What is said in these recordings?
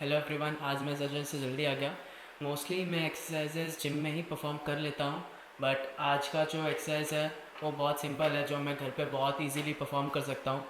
Hello everyone, आज मैं सजन से जल्दी आ गया। मोस्टली मैं एक्सरसाइजेज जिम में ही परफॉर्म कर लेता हूँ, बट आज का जो एक्सरसाइज है वो बहुत सिंपल है, जो मैं घर पे बहुत इजीली परफॉर्म कर सकता हूँ।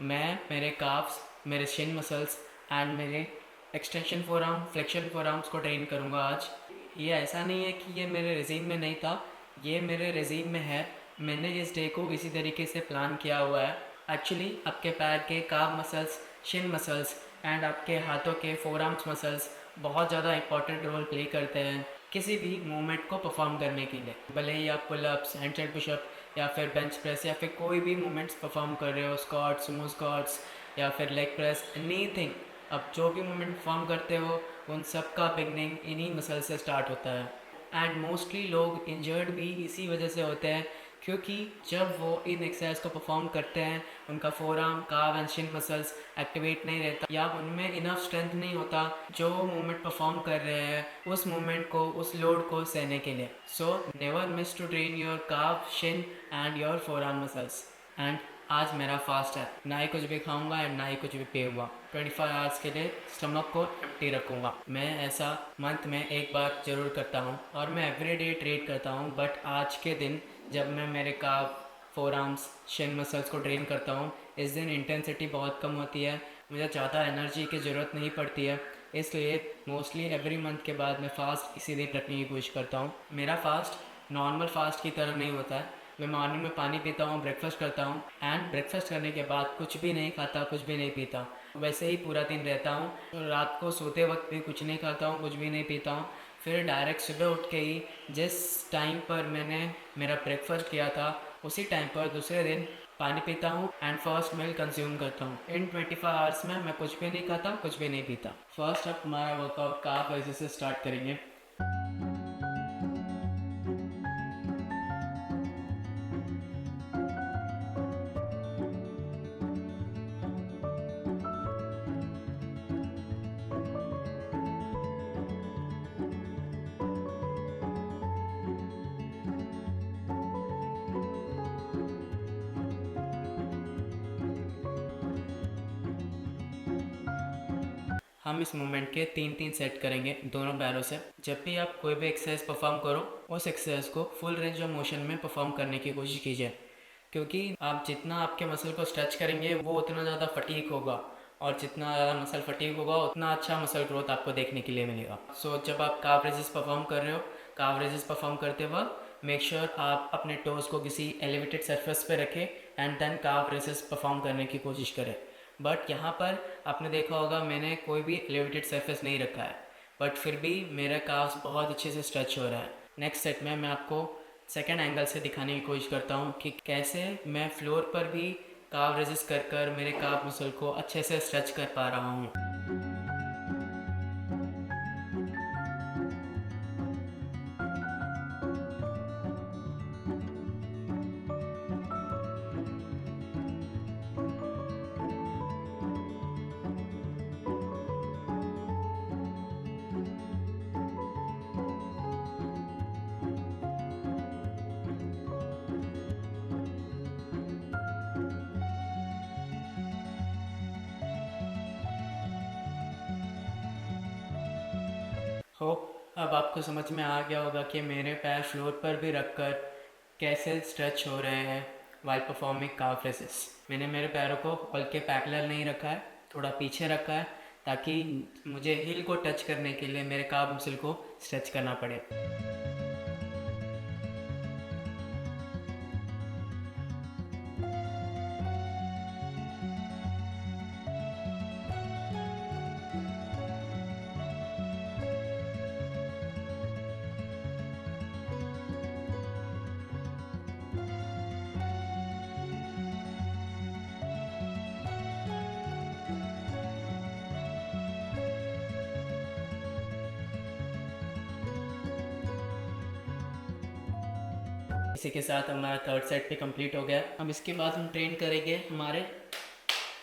मैं मेरे काफ्स, मेरे शिन मसल्स एंड मेरे extension four arm, flexion four arms को ट्रेन करूँगा आज। ये ऐसा नहीं है कि ये मेरे रेजीम में नहीं था, ये मेरे रेजीम में है। मैंने इस डे को इसी तरीके से प्लान किया हुआ है। एक्चुअली आपके पैर के काफ मसल्स, शिन मसल्स एंड आपके हाथों के फोर आर्म्स मसल्स बहुत ज़्यादा इंपॉर्टेंट रोल प्ले करते हैं किसी भी मूवमेंट को परफॉर्म करने के लिए। भले ही आप पुलअप्स, हैंडस्टैंड पुशअप या फिर बेंच प्रेस या फिर कोई भी मूवमेंट्स परफॉर्म कर रहे हो, स्क्वाट्स, सुमो स्क्वाट्स या फिर लेग प्रेस, एनीथिंग, आप जो भी मूवमेंट परफॉर्म करते हो उन सब का बिगनिंग इन्हीं मसल से स्टार्ट होता है। एंड मोस्टली लोग इंजर्ड भी इसी वजह से होते हैं, क्योंकि जब वो इन एक्सरसाइज को परफॉर्म करते हैं उनका फोर आर्म, काव एंड शिन मसल्स एक्टिवेट नहीं रहता या उनमें इनफ स्ट्रेंथ नहीं होता जो मूवमेंट परफॉर्म कर रहे हैं उस मूवमेंट को, उस लोड को सहने के लिए। So never miss to train your calf, shin and your forearm muscles. And आज मेरा फास्ट है, ना ही कुछ भी खाऊंगा एंड ना ही कुछ भी पीऊँगा। 25 आवर्स के लिए स्टमक को एम्प्टी रखूँगा। मैं ऐसा मंथ में एक बार ज़रूर करता हूँ और मैं एवरी डे ट्रेन करता हूँ, बट आज के दिन जब मैं मेरे काफ, फोर आर्म्स, शिन मसल्स को ट्रेन करता हूँ, इस दिन इंटेंसिटी बहुत कम होती है, मुझे ज़्यादा एनर्जी की ज़रूरत नहीं पड़ती है। इसलिए मोस्टली एवरी मंथ के बाद मैं फ़ास्ट इसी दिन रखने की कोशिश करता हूँ। मेरा फ़ास्ट नॉर्मल फ़ास्ट की तरह नहीं होता है। मैं मॉर्निंग में पानी पीता हूँ, ब्रेकफास्ट करता हूँ एंड ब्रेकफास्ट करने के बाद कुछ भी नहीं खाता, कुछ भी नहीं पीता, वैसे ही पूरा दिन रहता हूँ। तो रात को सोते वक्त भी कुछ नहीं खाता हूँ, कुछ भी नहीं पीता हूँ। फिर डायरेक्ट सुबह उठ के ही जिस टाइम पर मैंने मेरा ब्रेकफास्ट किया था उसी टाइम पर दूसरे दिन पानी पीता हूँ एंड फर्स्ट मील कंज्यूम करता हूँ। इन 25 आवर्स में मैं कुछ भी नहीं खाता, कुछ भी नहीं पीता। फर्स्ट अब हमारा वर्कआउट काफ वैसे से स्टार्ट करेंगे। हम इस मूवमेंट के 3-3 सेट करेंगे दोनों पैरों से। जब भी आप कोई भी एक्सरसाइज परफॉर्म करो, उस एक्सरसाइज को फुल रेंज ऑफ मोशन में परफॉर्म करने की कोशिश कीजिए, क्योंकि आप जितना आपके मसल को स्ट्रेच करेंगे वो उतना ज़्यादा फटीक होगा, और जितना ज़्यादा मसल फटीक होगा उतना अच्छा मसल ग्रोथ आपको देखने के लिए मिलेगा। सो जब आप काफ रेजिस परफॉर्म कर रहे हो, काफ रेजिस परफॉर्म करते वक्त मेक श्योर आप अपने टोज़ को किसी एलिवेटेड सरफेस पे रखें एंड देन काफ रेजिस परफॉर्म करने की कोशिश करें। बट यहाँ पर आपने देखा होगा मैंने कोई भी एलिवेटेड सरफेस नहीं रखा है, बट फिर भी मेरा काफ्स बहुत अच्छे से स्ट्रेच हो रहा है। नेक्स्ट सेट में मैं आपको सेकेंड एंगल से दिखाने की कोशिश करता हूँ कि कैसे मैं फ्लोर पर भी काफ रेजिस्ट कर कर मेरे काफ मसल को अच्छे से स्ट्रेच कर पा रहा हूँ। होप अब आपको समझ में आ गया होगा कि मेरे पैर फ्लोर पर भी रखकर कैसे स्ट्रेच हो रहे हैं वाइल परफॉर्मिंग काफ रेजिस। मैंने मेरे पैरों को वॉल के पैरेलल नहीं रखा है, थोड़ा पीछे रखा है, ताकि मुझे हील को टच करने के लिए मेरे काफ मसल को स्ट्रेच करना पड़े। इसी के साथ हमारा थर्ड सेट भी कंप्लीट हो गया। अब इसके बाद हम ट्रेन करेंगे हमारे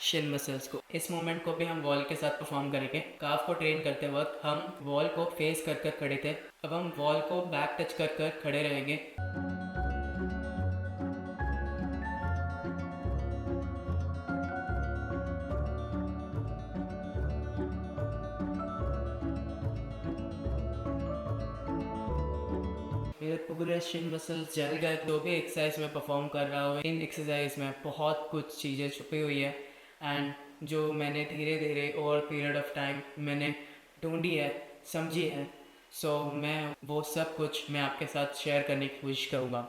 शिन मसल्स को। इस मूवमेंट को भी हम वॉल के साथ परफॉर्म करेंगे। काफ को ट्रेन करते वक्त हम वॉल को फेस कर कर खड़े थे, अब हम वॉल को बैक टच कर कर खड़े रहेंगे। मेरे पूरे शिन मसल्स जल गए। जो भी एक्सरसाइज में परफॉर्म कर रहा हूँ, इन एक्सरसाइज में बहुत कुछ चीज़ें छुपी हुई है एंड जो मैंने धीरे धीरे ओवर पीरियड ऑफ टाइम मैंने ढूंढी है, समझी है। सो मैं वो सब कुछ मैं आपके साथ शेयर करने की कोशिश करूँगा।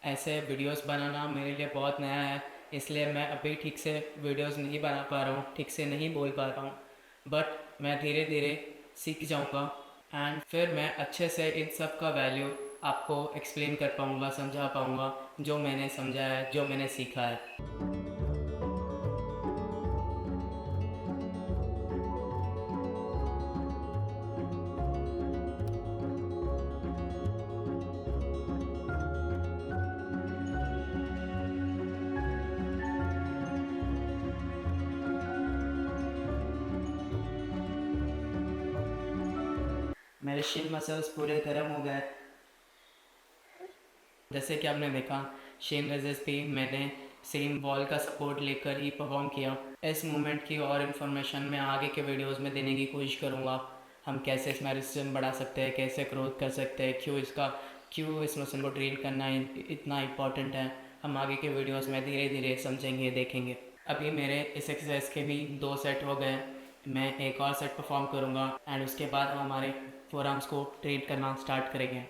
ऐसे वीडियोस बनाना मेरे लिए बहुत नया है, इसलिए मैं अभी ठीक से वीडियोस नहीं बना पा रहा हूँ, ठीक से नहीं बोल पा रहा हूँ, बट मैं धीरे धीरे सीख जाऊँगा एंड फिर मैं अच्छे से इन सब का वैल्यू आपको एक्सप्लेन कर पाऊँगा, समझा पाऊँगा, जो मैंने समझा है, जो मैंने सीखा है। मेरे शिन मसल्स पूरे गर्म हो गए। जैसे कि आपने देखा, शेन रेजेस पे मैंने सेम वॉल का सपोर्ट लेकर ही परफॉर्म किया। इस मूवमेंट की और इन्फॉर्मेशन मैं आगे के वीडियोस में देने की कोशिश करूँगा। हम कैसे इसमें रेजिस्टेंस बढ़ा सकते हैं, कैसे ग्रोथ कर सकते हैं, क्यों इस मसल को ट्रेन करना इतना इम्पॉर्टेंट है, हम आगे के वीडियोस में धीरे धीरे समझेंगे, देखेंगे। अभी मेरे इस एक्सरसाइज के भी 2 सेट हो गए। मैं एक और सेट परफॉर्म करूँगा एंड उसके बाद हम हमारे फोर आर्म्स को ट्रेन करना स्टार्ट करेंगे।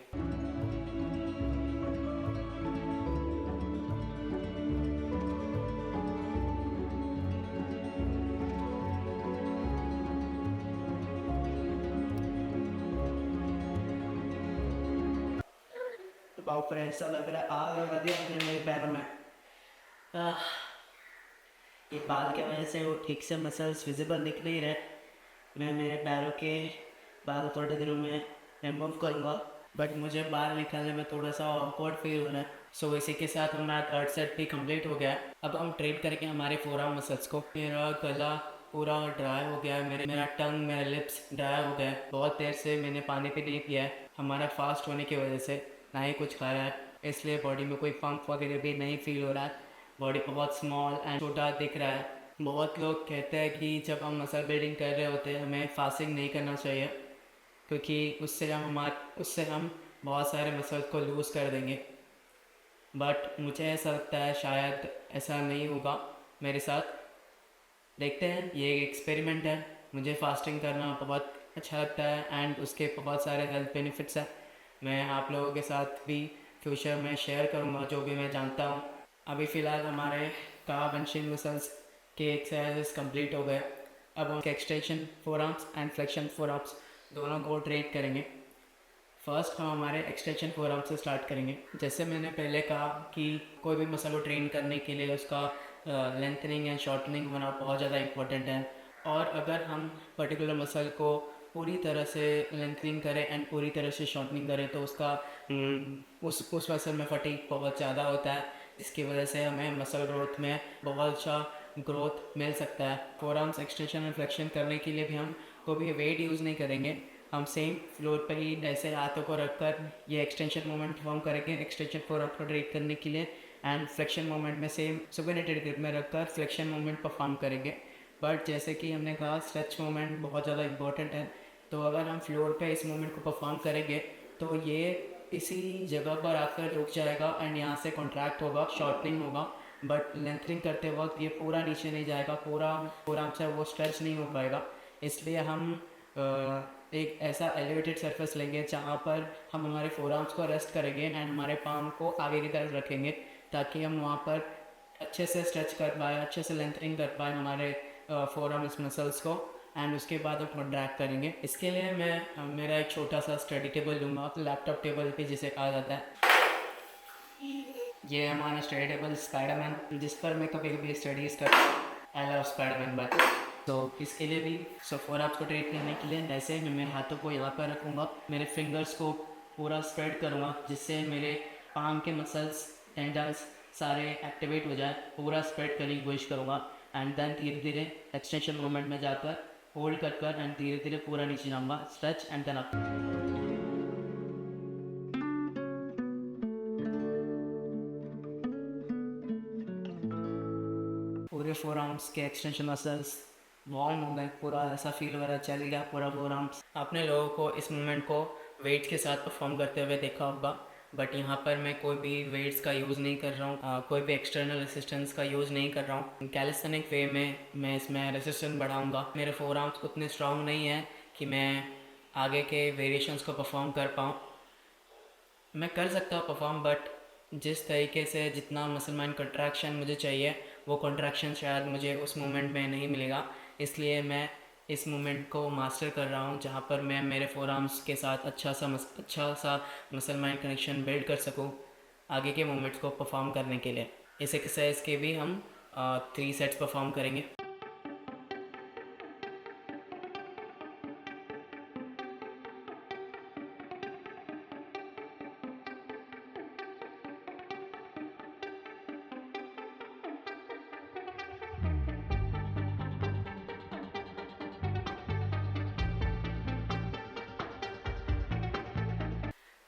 बाप रे, ऐसा लग रहा है आग लगा दिया आपने मेरे पैरों में। आह, ये बाल की वजह से वो ठीक से मसल्स विजिबल दिख नहीं रहे। मैं मेरे पैरों के बाल थोड़े दिनों में रिमूव करूँगा, बट मुझे बाल निकालने में थोड़ा सा ऑकवर्ड फील हो रहा है। सो इसी के साथ हमारा थर्ड सेट भी कंप्लीट हो गया है। अब हम ट्रेन करके हमारे फोर आर्म मसल्स को। मेरा गला पूरा ड्राई हो गया है, मेरा टंग, मेरा लिप्स ड्राई हो गया है। बहुत देर से मैंने पानी भी नहीं पिया है, हमारा फास्ट होने की वजह से, ना ही कुछ खाया है, इसलिए बॉडी में कोई पंप वगैरह भी नहीं फील हो रहा है। बॉडी को बहुत स्मॉल एंड छोटा दिख रहा है। बहुत लोग कहते हैं कि जब हम मसल बिल्डिंग कर रहे होते हैं हमें फास्टिंग नहीं करना चाहिए, क्योंकि उससे हम बहुत सारे मसल को लूज़ कर देंगे। बट मुझे ऐसा लगता है शायद ऐसा नहीं होगा मेरे साथ। देखते हैं, ये एक एक्सपेरिमेंट है। मुझे फास्टिंग करना बहुत अच्छा लगता है एंड उसके बहुत सारे हेल्थ बेनिफिट्स हैं। मैं आप लोगों के साथ भी फ्यूचर में शेयर करूँगा जो भी मैं जानता हूँ। अभी फ़िलहाल हमारे काफ एंड शिन मसल्स के एक्सरसाइजेस कंप्लीट हो गए। अब हम extension four arms and flexion four arms दोनों को ट्रेन करेंगे। फर्स्ट हम हमारे एक्सटेंशन फोर आर्म से स्टार्ट करेंगे। जैसे मैंने पहले कहा कि कोई भी मसल को ट्रेन करने के लिए उसका लेंथनिंग एंड शॉर्टनिंग होना बहुत ज़्यादा इंपॉर्टेंट है। और अगर हम पर्टिकुलर मसल को पूरी तरह से लेंथनिंग करें एंड पूरी तरह से शॉर्टनिंग करें तो उस मसल में फटीग बहुत ज़्यादा होता है, इसकी वजह से हमें मसल ग्रोथ में बहुत अच्छा ग्रोथ मिल सकता है। Four arms extension and flexion करने के लिए भी हम कोई वेट यूज़ नहीं करेंगे। हम सेम फ्लोर पर ही ऐसे हाथों को रखकर ये एक्सटेंशन मोमेंट परफॉर्म करेंगे एक्सटेंशन फोर आर्म को ट्रेन करने के लिए, एंड फ्लेक्शन मोमेंट में सेम सुपरनेटेड ग्रिप में रखकर फ्लेक्शन मोमेंट परफॉर्म करेंगे। बट जैसे कि हमने कहा, स्ट्रेच मोमेंट बहुत ज़्यादा इंपॉर्टेंट है, तो अगर हम फ्लोर पे इस मोमेंट को परफॉर्म करेंगे तो ये इसी जगह पर आकर रुक जाएगा एंड यहाँ से कॉन्ट्रैक्ट होगा, शॉर्टनिंग होगा। बट लेंथनिंग करते वक्त ये पूरा नीचे नहीं जाएगा, पूरा से वो स्ट्रेच नहीं हो पाएगा। इसलिए हम एक ऐसा एलिवेटेड सरफेस लेंगे जहाँ पर हम हमारे फोर आर्म्स को रेस्ट करेंगे एंड हमारे पाम को आगे की तरफ रखेंगे, ताकि हम वहाँ पर अच्छे से स्ट्रेच कर पाए, अच्छे से लेंथनिंग कर पाए हमारे फोर आर्म्स मसल्स को, एंड उसके बाद हम कॉन्ट्रैक्ट करेंगे। इसके लिए मैं मेरा एक छोटा सा स्टडी टेबल लूँगा, लैपटॉप टेबल भी जिसे कहा जाता है। ये हमारा स्टडी टेबल स्पाइडरमैन, जिस पर मैं कभी कभी स्टडीज़ करता हूँ। I love Spiderman. बट तो इसके लिए भी फोर आर्म्स को ट्रेन करने के लिए ऐसे मैं मेरे हाथों को यहाँ पर रखूँगा, मेरे फिंगर्स को पूरा स्प्रेड करूँगा जिससे मेरे पाम के मसल्स, टेंडन्स सारे एक्टिवेट हो जाए। पूरा स्प्रेड करने की कोशिश करूँगा एंड देन धीरे धीरे एक्सटेंशन मूवमेंट में जाकर होल्ड कर एंड धीरे धीरे पूरा नीचे जाऊँगा, स्ट्रेच एंड देन अप। पूरे फोर आर्म्स के एक्सटेंशन मसल्स वार्म हो गए, पूरा ऐसा फील हो रहा है चल गया पूरा फोर आर्म्स। आपने लोगों को इस मूवमेंट को वेट के साथ परफॉर्म करते हुए देखा होगा। बट यहाँ पर मैं कोई भी वेट्स का यूज़ नहीं कर रहा हूँ, कोई भी एक्सटर्नल रेसिस्टेंस का यूज़ नहीं कर रहा हूँ। कैलिस्थेनिक वे में मैं इसमें रेसिस्टेंस बढ़ाऊँगा। मेरे फोर आर्म्स उतने स्ट्रांग नहीं हैं कि मैं आगे के वेरिएशंस को परफॉर्म कर पाऊँ। मैं कर सकता हूँ परफॉर्म, बट जिस तरीके से जितना मसल माइंड कंट्रैक्शन मुझे चाहिए वो कंट्रैक्शन शायद मुझे उस मोमेंट में नहीं मिलेगा। इसलिए मैं इस मोमेंट को मास्टर कर रहा हूँ जहाँ पर मैं मेरे फोर आर्म्स के साथ अच्छा सा मसल माइंड कनेक्शन बिल्ड कर सकूँ आगे के मोमेंट्स को परफॉर्म करने के लिए। इस एक्सरसाइज के भी हम 3 सेट्स परफॉर्म करेंगे।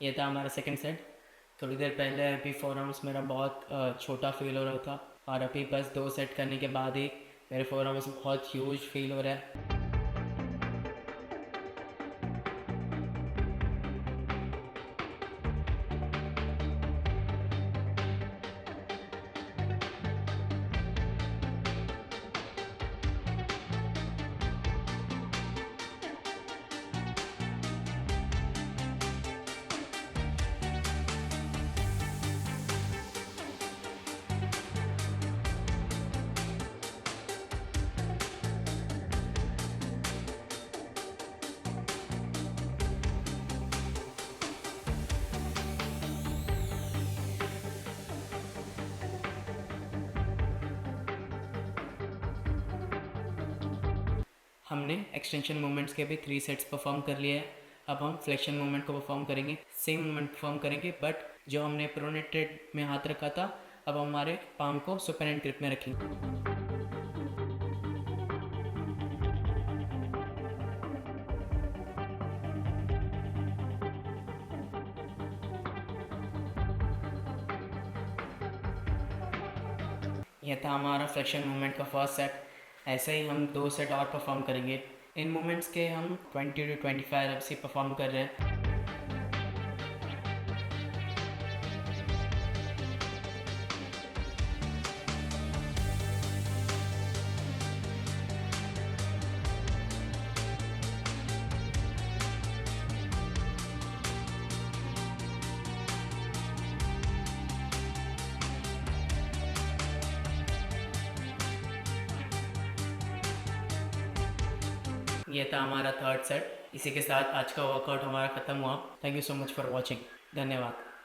ये था हमारा सेकंड सेट। थोड़ी देर पहले अभी फोर आर्म्स मेरा बहुत छोटा फील हो रहा था, और अभी बस 2 सेट करने के बाद ही मेरे फोर आर्म्स बहुत ह्यूज फील हो रहा है। हमने एक्सटेंशन मूवमेंट्स के भी 3 सेट्स परफॉर्म कर लिए हैं। अब हम फ्लेक्शन मूवमेंट को परफॉर्म करेंगे, सेम मूवमेंट परफॉर्म करेंगे, बट जो हमने प्रोनेटेड में हाथ रखा था अब हमारे पाम को सुपेरेंट ग्रिप में रखेंगे। यह था हमारा फ्लेक्शन मूवमेंट का फर्स्ट सेट। ऐसे ही हम 2 सेट और परफॉर्म करेंगे। इन मूवमेंट्स के हम 20 to 25 रेप्स ही परफॉर्म कर रहे हैं। ये था हमारा थर्ड सेट। इसी के साथ आज का वर्कआउट हमारा ख़त्म हुआ। Thank you so much for watching. धन्यवाद।